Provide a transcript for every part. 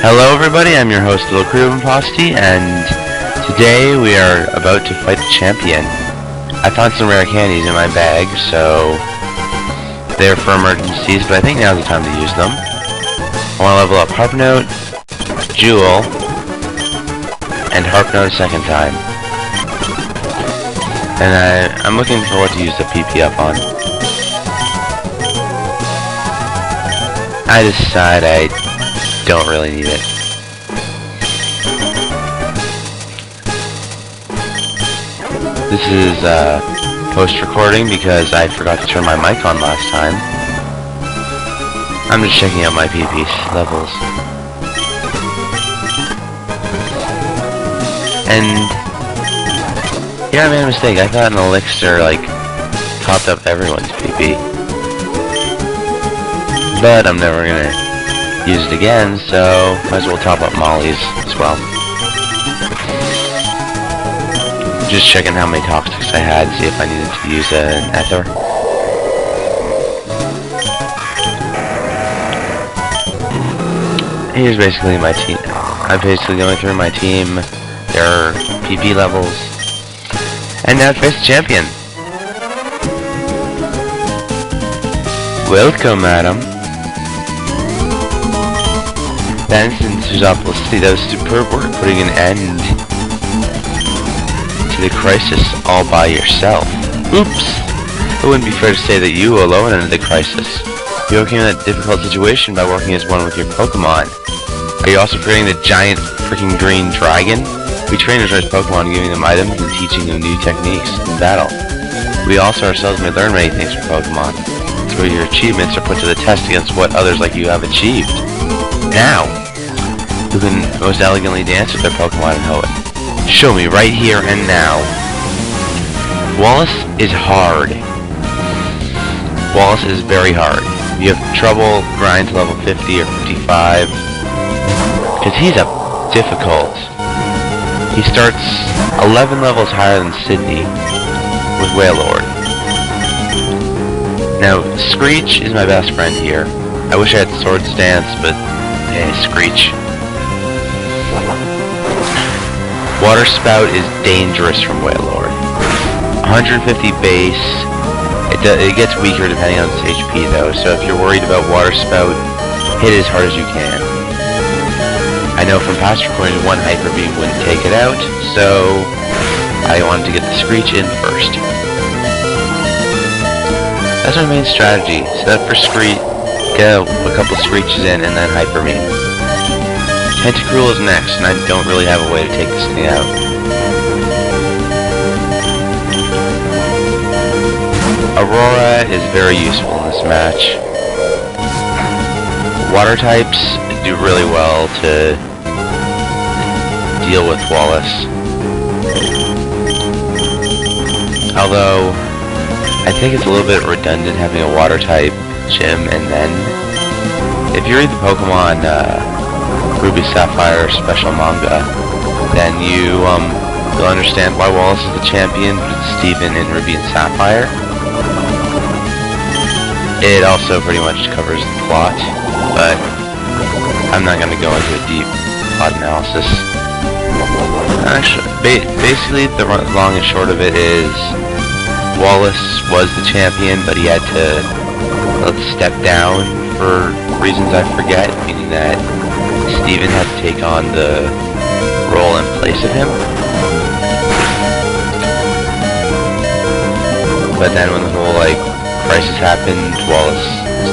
Hello everybody, I'm your host Little Crew Imposti, and today we are about to fight the champion. I found some rare candies in my bag, so they're for emergencies, but I think now's the time to use them. I want to level up Harp Note, Jewel, and Harp Note a second time. And I'm looking for what to use the PP up on. I decide I don't really need it. This is post-recording because I forgot to turn my mic on last time. I'm just checking out my PP levels. And yeah, I made a mistake. I thought an elixir topped up everyone's PP. But I'm never gonna use it again, so might as well top up Molly's as well. Just checking how many toxics I had, see if I needed to use an ether. Here's basically my team. I'm basically going through my team, their PP levels, and now face the champion. Welcome, madam. Benson Suzopolis, that was superb work putting an end to the crisis all by yourself. Oops! It wouldn't be fair to say that you alone ended the crisis. You overcame that difficult situation by working as one with your Pokemon. Are you also creating the giant freaking green dragon? We train our Pokemon, giving them items and teaching them new techniques in battle. We also ourselves may learn many things from Pokemon. It's where your achievements are put to the test against what others like you have achieved. Now, who can most elegantly dance with their Pokemon and hoe it? Show me right here and now. Wallace is hard. Wallace is very hard. If you have trouble, grind to level 50 or 55. Because he's a difficult. He starts 11 levels higher than Sydney with Wailord. Now, Screech is my best friend here. I wish I had Swords Dance, but Screech. Water Spout is dangerous from Wailord. 150 base. It gets weaker depending on its HP though, so if you're worried about Water Spout, hit it as hard as you can. I know from past recordings one Hyper Beam wouldn't take it out, so I wanted to get the Screech in first. That's my main strategy. Set up for Screech, get a couple Screeches in, and then Hyper Beam. Tentacruel is next, and I don't really have a way to take this thing out. Aurora is very useful in this match. Water types do really well to deal with Wallace. Although, I think it's a little bit redundant having a water type gym, and then if you read the Pokemon Ruby Sapphire special manga, then you'll understand why Wallace is the champion, but it's Steven in Ruby and Sapphire. It also pretty much covers the plot, but I'm not going to go into a deep plot analysis. Actually, basically the long and short of it is Wallace was the champion, but he had to step down for reasons I forget, meaning that Steven had to take on the role in place of him. But then when the whole crisis happened,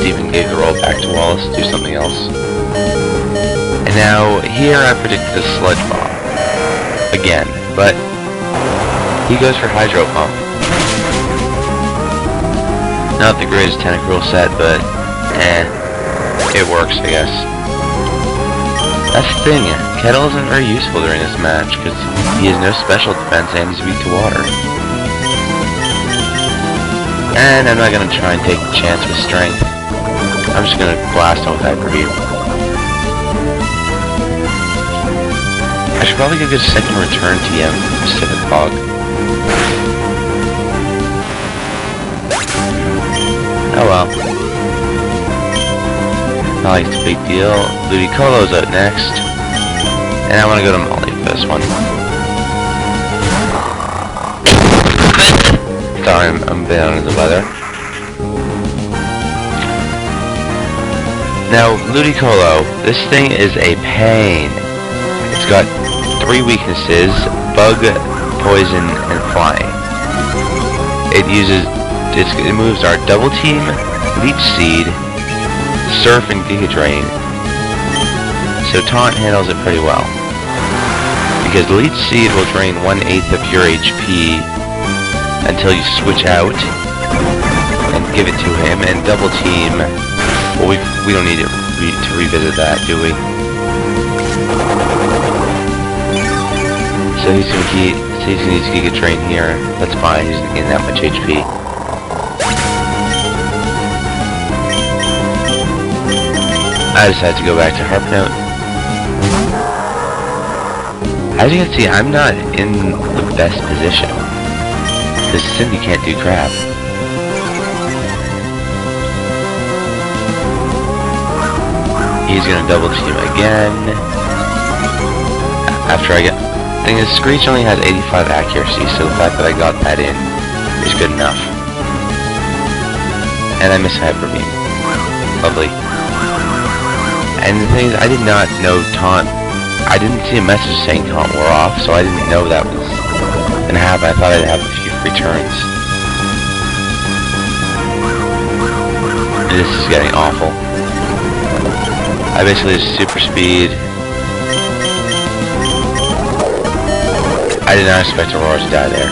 Steven gave the role back to Wallace to do something else. And now here I predicted a Sludge Bomb again, but he goes for Hydro Pump. Not the greatest Tentacruel set, but it works, I guess. That's the thing, Kettle isn't very useful during this match, because he has no special defense and he's weak to water. And I'm not going to try and take the chance with Strength. I'm just going to blast him with Hyper Beam. I should probably go get a second return TM from Pacific Fog. Oh well. Not like it's a big deal. Ludicolo's out next. And I want to go to Molly for this one. Sorry, I'm a bit under the weather. Now, Ludicolo, this thing is a pain. It's got 3 weaknesses: bug, poison, and flying. It moves our Double Team, Leech Seed, Surf, and Giga Drain. So Taunt handles it pretty well. Because Leech Seed will drain 1/8 of your HP until you switch out and give it to him, and Double Team, well, we don't need to revisit that, do we? So he's gonna use Giga Drain here. That's fine, he's not getting that much HP. I decided to go back to Harp Note. As you can see, I'm not in the best position. Because Cindy can't do crap. He's gonna Double Team again. After I get... Thing is, Screech only has 85 accuracy, so the fact that I got that in is good enough. And I miss Hyper Beam. Lovely. And the thing is, I did not know Taunt... I didn't see a message saying Taunt wore off, so I didn't know that was gonna happen. I thought I'd have a few free turns. This is getting awful. I basically just super speed. I did not expect Aurora to die there.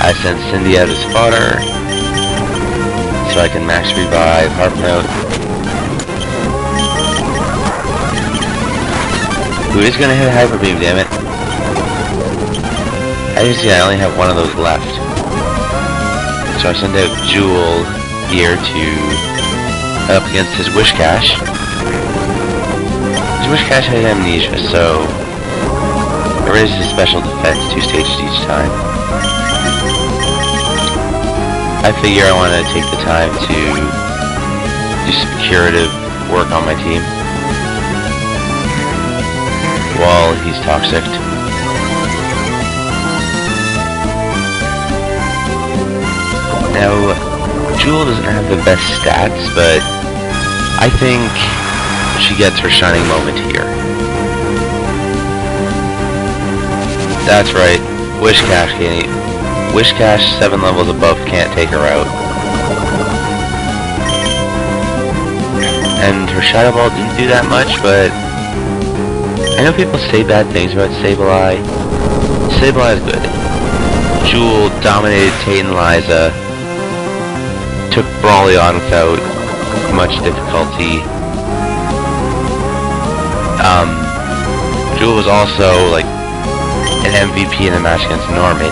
I sent Cindy out as fodder, so I can max revive Harp Note. Who is gonna hit a Hyper Beam, damn it. As you can see, I only have one of those left. So I send out Jewel here to up against his Wish Cache. His Wish Cache has amnesia, so it raises his special defense 2 stages each time. I figure I want to take the time to do some curative work on my team while he's toxic. Now, Jewel doesn't have the best stats, but I think she gets her shining moment here. That's right, Wish Cache can't. Wish Cache 7 levels above can't take her out. And her Shadow Ball didn't do that much, but I know people say bad things about Sableye. Sableye is good. Jewel dominated Tate and Liza. Took Brawly on without much difficulty. Jewel was also like an MVP in the match against Norman.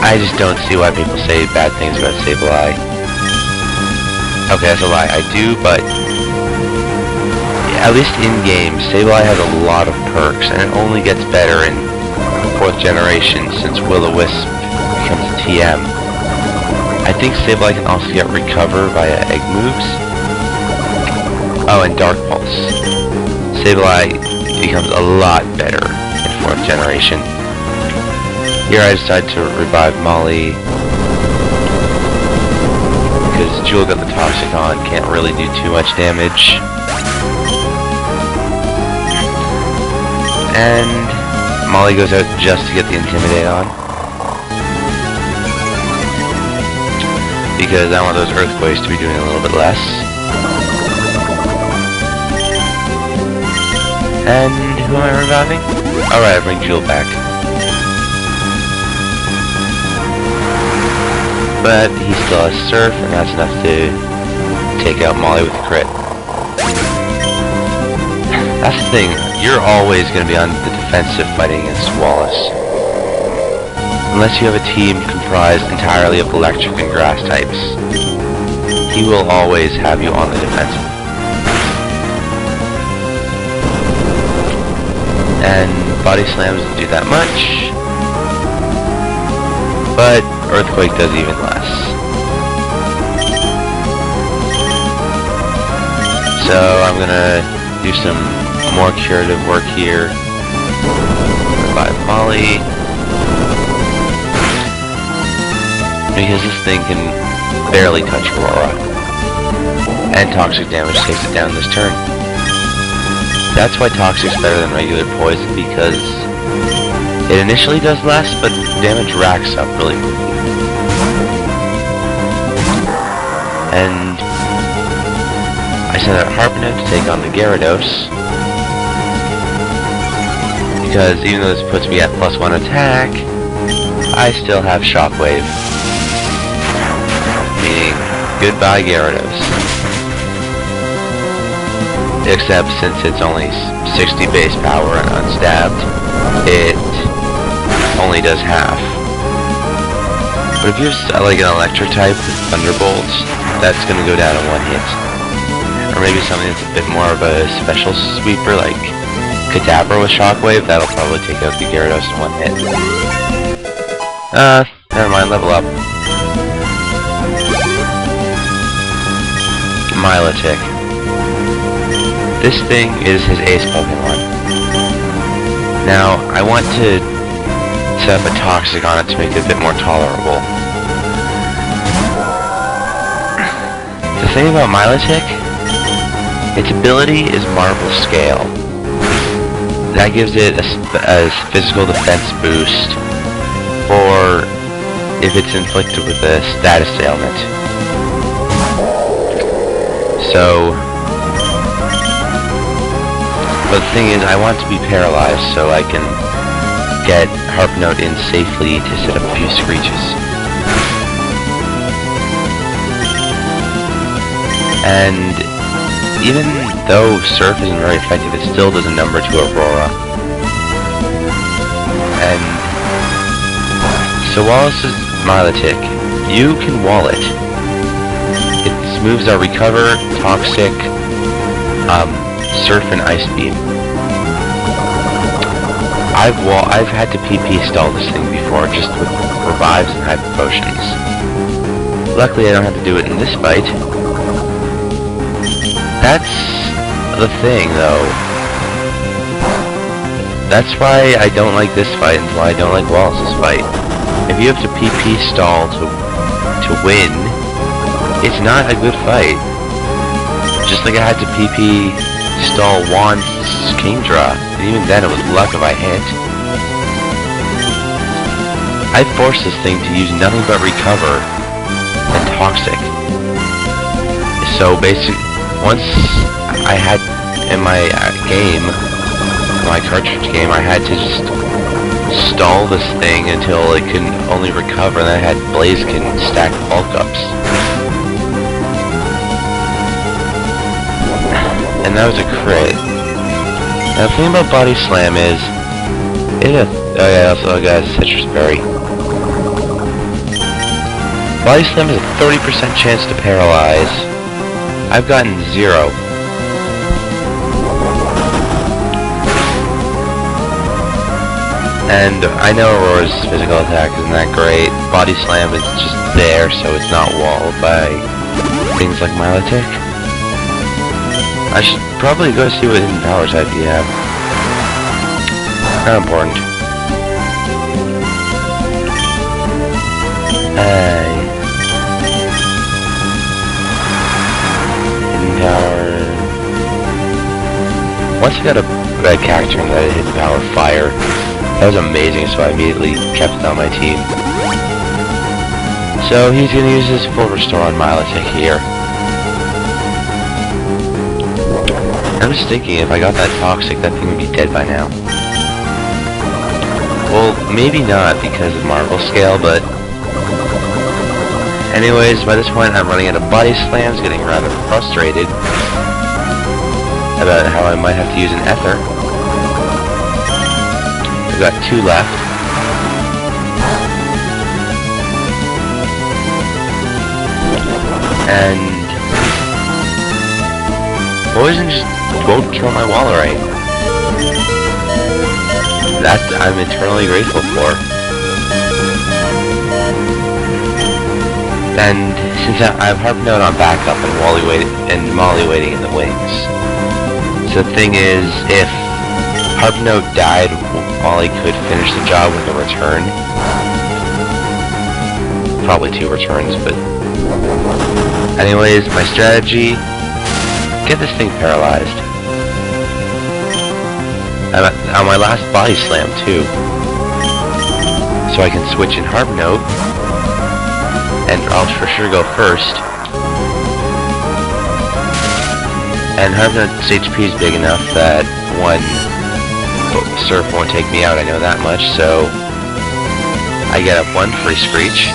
I just don't see why people say bad things about Sableye. Okay, that's a lie. I do, but at least in game, Sableye has a lot of perks, and it only gets better in 4th generation since Will-O-Wisp becomes a TM. I think Sableye can also get Recover via egg moves. Oh, and Dark Pulse. Sableye becomes a lot better in 4th generation. Here I decide to revive Molly, because Jewel got the Toxic on, can't really do too much damage. And Molly goes out just to get the Intimidate on, because I want those Earthquakes to be doing a little bit less. And who am I reviving? Alright, I bring Jewel back. But he still has Surf, and that's enough to take out Molly with a crit. That's the thing, you're always going to be on the defensive fighting against Wallace. Unless you have a team comprised entirely of electric and grass types. He will always have you on the defensive. And Body Slam doesn't do that much. But Earthquake does even less. So I'm gonna do some more curative work here. Revive Molly. Because this thing can barely touch Aurora. And toxic damage takes it down this turn. That's why Toxic's better than regular poison, because it initially does less, but damage racks up really quickly. And I send out Harpnet to take on the Gyarados, because even though this puts me at +1 attack, I still have Shockwave. Meaning, goodbye Gyarados. Except since it's only 60 base power and unstabbed, it only does half. But if you have like an electric type with Thunderbolt, that's gonna go down in one hit. Or maybe something that's a bit more of a special sweeper like Kadabra with Shockwave, that'll probably take out the Gyarados in one hit. Never mind, level up. Milotic. This thing is his ace Pokemon. Now, I want to set up a Toxic on it to make it a bit more tolerable. The thing about Milotic, its ability is Marvel Scale. That gives it a physical defense boost, or if it's inflicted with a status ailment. So, but the thing is, I want to be paralyzed so I can get Harpnote in safely to set up a few Screeches. And even though Surf isn't very effective, it still does a number to Aurora. And so Wallace's Milotic, you can wall it. Its moves are Recover, Toxic, Surf, and Ice Beam. I've had to PP stall this thing before, just with revives and hyper potions. Luckily, I don't have to do it in this fight. That's the thing, though. That's why I don't like this fight, and why I don't like Wallace's fight. If you have to PP stall to win, it's not a good fight. Just like I had to PP stall Juan's Kingdra, and even then it was luck if I hit. I forced this thing to use nothing but Recover and Toxic. So basically, once I had in my game, my cartridge game, I had to just stall this thing until it can only recover, and then I had Blaziken stack bulk ups. And that was a crit. Now the thing about Body Slam is, oh yeah, also I got a Citrus Berry. Body Slam has a 30% chance to paralyze. I've gotten 0. And I know Aurora's physical attack isn't that great. Body Slam is just there, so it's not walled by things like Milotic. I should probably go see what hidden power type you have. Not important. Hidden power. Once I got a red character and that hidden power fire, that was amazing, so I immediately kept it on my team. So he's gonna use his full restore on Milotic here. I'm just thinking, if I got that Toxic, that thing would be dead by now. Well, maybe not because of Marvel Scale, but anyways, by this point I'm running out of Body Slams, getting rather frustrated about how I might have to use an Ether. I've got 2 left. And Poison just won't kill my Walrein. That I'm eternally grateful for. And Since I have Harp Note on backup and Molly waiting in the wings. So the thing is, if Harp Note died, Molly could finish the job with a return. Probably 2 returns, but... Anyways, my strategy... Get this thing paralyzed. I'm on my last body slam, too. So I can switch in Harp Note. And I'll for sure go first. And Harp Note's HP is big enough that one Surf won't take me out, I know that much, so... I get up 1 free Screech.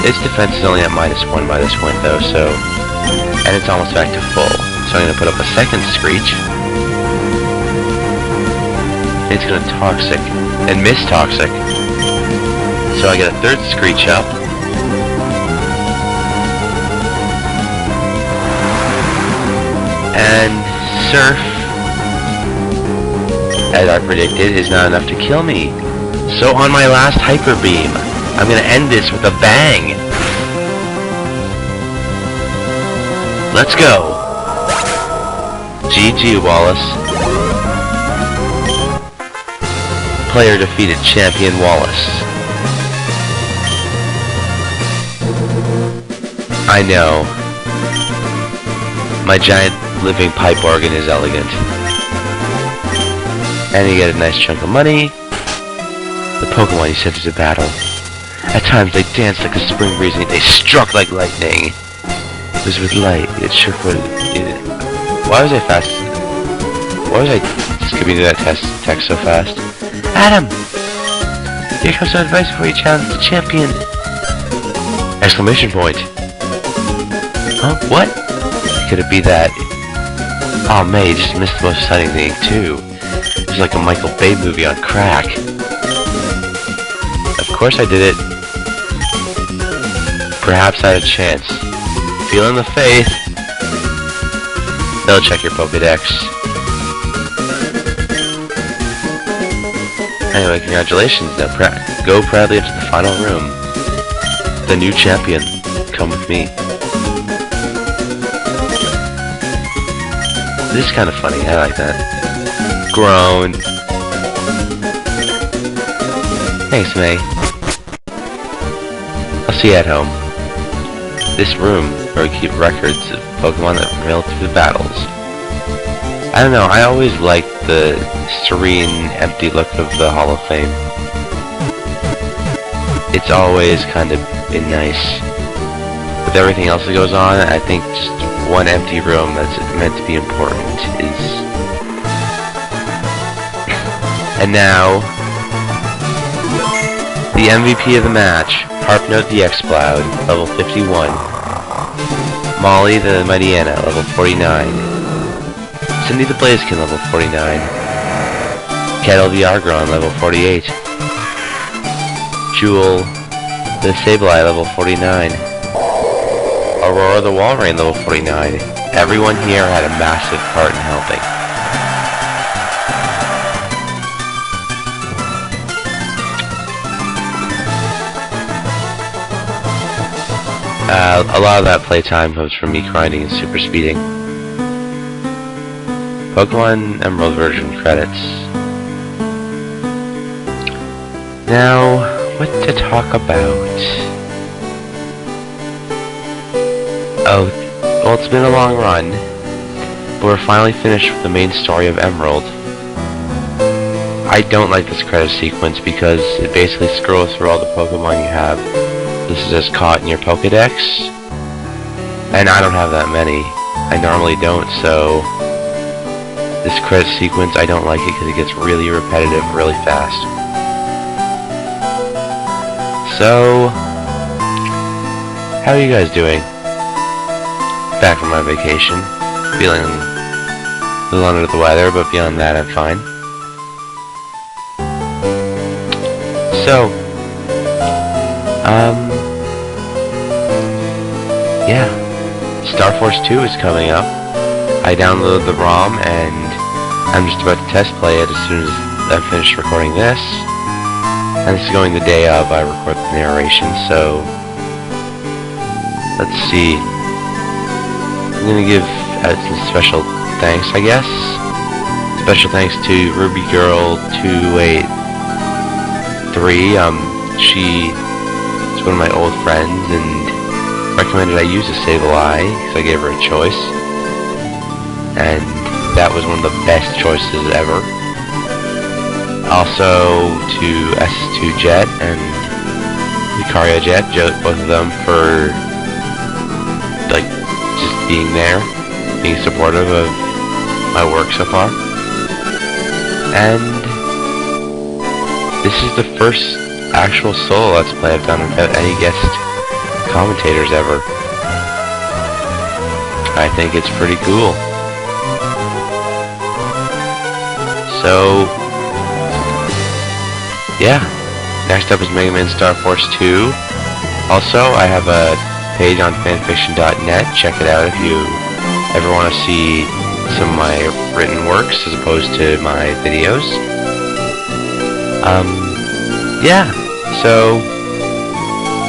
Its defense is only at -1 by this point, though, so... And it's almost back to full. So I'm gonna put up a second Screech. It's gonna Toxic. And miss Toxic. So I get a 3rd Screech up. And Surf, as I predicted, is not enough to kill me. So on my last Hyper Beam, I'm gonna end this with a bang. Let's go. GG, Wallace. Player defeated Champion Wallace. I know. My giant living pipe organ is elegant. And you get a nice chunk of money. The Pokemon you sent into battle. At times they danced like a spring breeze and they struck like lightning. It was with light, it shook what Why was I fast? Why was I skipping through that text so fast? Adam! Here comes some advice before you challenge the champion! Exclamation point! Huh? What? Could it be that... Oh man, you just missed the most exciting thing too. It was like a Michael Bay movie on crack. Of course I did it. Perhaps I had a chance. Feeling the faith. They'll check your Pokedex. Anyway, congratulations. Now go proudly into the final room. The new champion. Come with me. This is kind of funny. I like that. Groan. Thanks, May. I'll see you at home. This room, where we keep records of Pokemon that prevailed through the battles. I don't know, I always liked the serene, empty look of the Hall of Fame. It's always kind of been nice. With everything else that goes on, I think just one empty room that's meant to be important is... And now... the MVP of the match, Harpnote the X-Cloud, level 51. Molly the Mightyena, level 49. Cindy the Blaziken, level 49. Kettle the Argron, level 48. Jewel the Sableye, level 49. Aurora the Walrein, level 49. Everyone here had a massive part in helping. A lot of that playtime comes from me grinding and super speeding. Pokemon Emerald version credits. Now, what to talk about? Oh, well, it's been a long run, but we're finally finished with the main story of Emerald. I don't like this credit sequence because it basically scrolls through all the Pokemon you have. This is just caught in your Pokedex, and I don't have that many. I normally don't, so this credit sequence, I don't like it because it gets really repetitive really fast. So, how are you guys doing? Back from my vacation, feeling a little under the weather, but beyond that, I'm fine. So, yeah, Star Force 2 is coming up. I downloaded the ROM and I'm just about to test play it as soon as I finish recording this. And this is going the day of I record the narration, so let's see. I'm gonna give some special thanks, I guess. Special thanks to Ruby Girl 283. She is one of my old friends and recommended I use a Save a Lie because I gave her a choice, and that was one of the best choices ever. Also to S2 Jet and Lucario Jet, both of them for like just being there, being supportive of my work so far. And this is the first actual solo Let's Play I've done without any guest commentators ever. I think it's pretty cool. So, yeah. Next up is Mega Man Star Force 2. Also, I have a page on fanfiction.net. Check it out if you ever want to see some of my written works as opposed to my videos. Yeah, so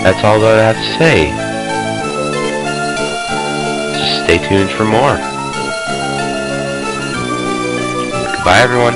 that's all that I have to say. Just stay tuned for more. Goodbye, everyone.